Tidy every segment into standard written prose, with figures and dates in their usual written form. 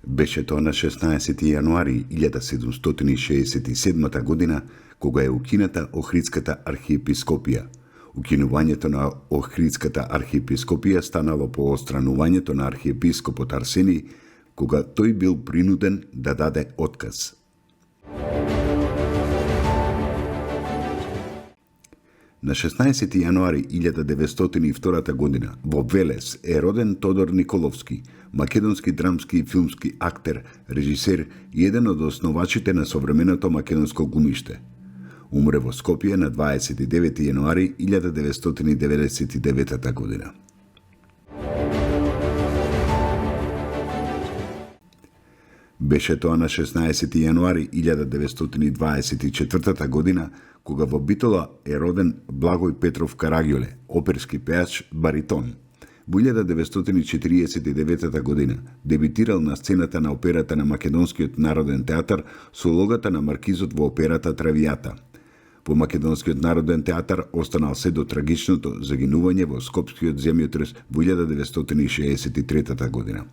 Беше тоа на 16 јануари 1767 година, кога е укината Охридската архиепископија. Укинувањето на Охридската архиепископија станало по отстранувањето на архиепископот Арсений, кога тој бил принуден да даде отказ. На 16 јануари 1902 година во Велес е роден Тодор Николовски, македонски драмски и филмски актер, режисер и еден од основачите на современото македонско глумиште. Умре во Скопје на 29 јануари 1999 година. Беше тоа на 16 јануари 1924 година, кога во Битола е роден Благој Петров Караѓоле, оперски пеач баритон. Во 1949 година дебитирал на сцената на операта на Македонскиот народен театар со улогата на маркизот во операта Травијата. Во Македонскиот народен театар останал се до трагичното загинување во Скопскиот земјотрес во 1963 година.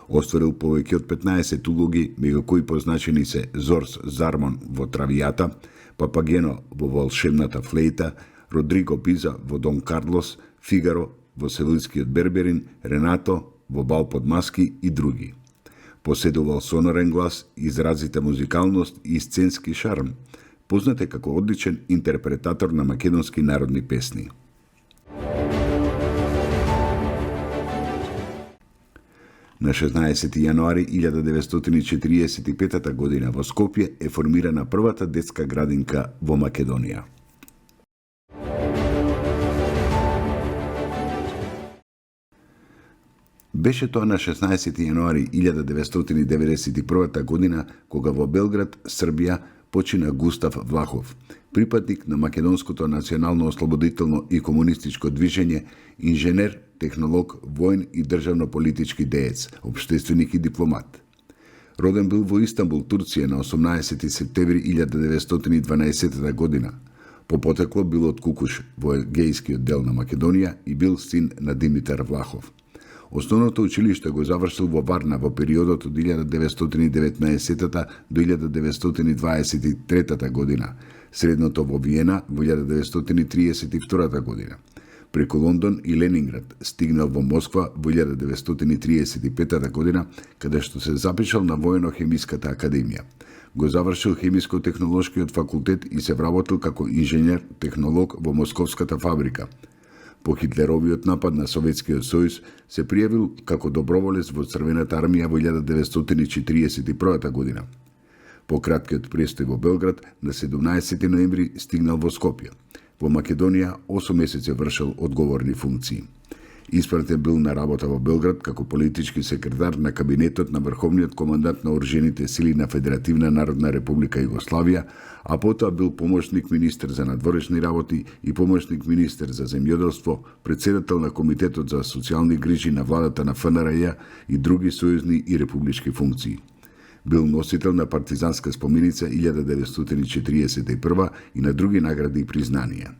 Остварил повеќе од 15 улоги, меѓу кои позначени се Зорс Зармон во Травијата, Папагено во Волшебната флейта, Родриго Пиза во Дон Карлос, Фигаро во Севилскиот Берберин, Ренато во Бал под маски и други. Поседувал сонорен глас, изразита музикалност и сценски шарм. Познат е како одличен интерпретатор на македонски народни песни. На 16 јануари 1945 година во Скопје е формирана првата детска градинка во Македонија. Беше тоа на 16 јануари 1991 година, кога во Белград, Србија, почина Густав Влахов, припадник на македонското национално ослободително и комунистичко движење, инженер, технолог, воен и државно-политички деец, општественик и дипломат. Роден бил во Истанбул, Турција на 18 септември 1912 година. По потекло бил од Кукуш во егејскиот дел на Македонија и бил син на Димитар Влахов. Основното училиште го завршил во Варна во периодот од 1919 до 1923 година, средното во Виена во 1932 година. Преку Лондон и Ленинград стигнал во Москва во 1935 година, каде што се запишал на Воено-хемиската академија. Го завршил хемиско-технолошкиот факултет и се вработил како инженер-технолог во Московската фабрика. По Хитлеровиот напад на Советскиот сојуз се пријавил како доброволец во Црвената армија во 1941 година. По краткиот престој во Белград, на 17 ноември стигнал во Скопје. Во Македонија 8 месеци вршил одговорни функции. Испратен бил на работа во Белград како политички секретар на кабинетот на врховниот командант на оружените сили на Федеративна Народна Република Југославија, а потоа бил помошник министер за надворешни работи и помошник министер за земјоделство, председател на Комитетот за социјални грижи на владата на ФНРЈ и други сојузни и републички функции. Бил носител на партизанска споменица 1941 и на други награди и признанија.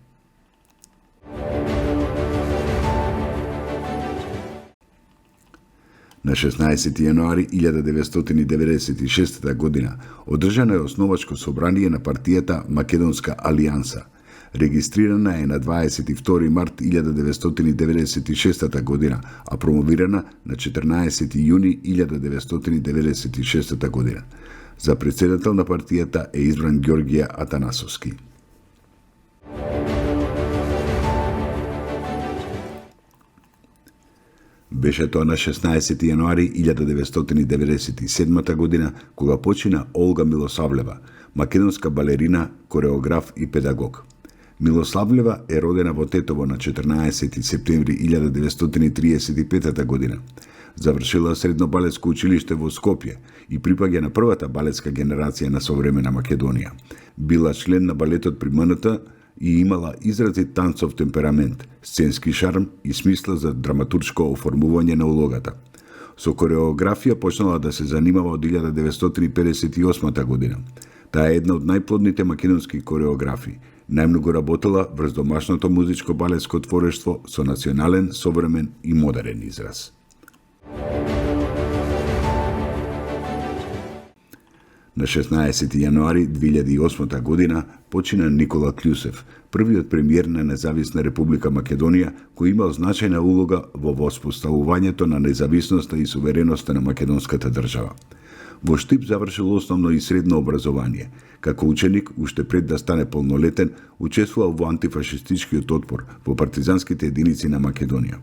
На 16 јануари 1996 година одржано е основачко собрание на партијата Македонска алијанса. Регистрирана е на 22 март 1996 година, а промовирана на 14 јуни 1996 година. За председател на партијата е избран Ѓорѓе Атанасовски. Беше тоа на 16 јануари 1997 година, кога почина Олга Милосавлева, македонска балерина, кореограф и педагог. Милославлева е родена во Тетово на 14 септември 1935 година. Завршила средно балетско училиште во Скопје и припаѓа на првата балетска генерација на современа Македонија. Била член на балетот при МНТ и имала изразит танцов темперамент, сценски шарм и смисла за драматуршко оформување на улогата. Со кореографија почнала да се занимава од 1958 година. Таа е една од најплодните македонски кореографи. Најмногу работела врз домашното музичко балетско творештво со национален, современ и модерен израз. На 16 јануари 2008 година почина Никола Кљусев, првиот премиер на независна Република Македонија, кој имал значајна улога во воспоставувањето на независноста и сувереноста на македонската држава. Во Штип завршил основно и средно образование. Како ученик, уште пред да стане полнолетен, учествувал во антифашистичкиот отпор во партизанските единици на Македонија.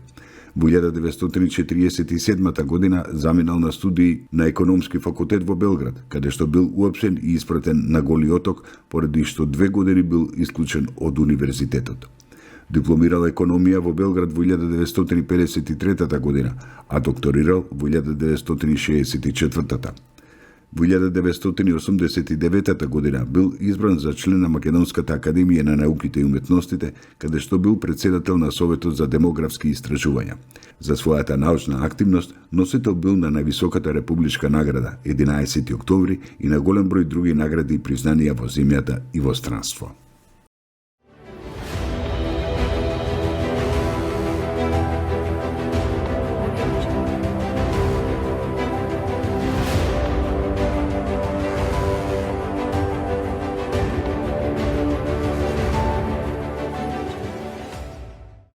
Во 1947 година заминал на студии на економски факултет во Белград, каде што бил уапсен и испратен на Голи оток, поради што 2 години бил исклучен од универзитетот. Дипломирал економија во Белград во 1953 година, а докторирал во 1964. Во 1989 година бил избран за член на Македонската академија на науките и уметностите, каде што бил претседател на Советот за демографски истражувања. За својата научна активност носител бил на највисоката републичка награда 11 октомври и на голем број други награди и признанија во земјата и во странство.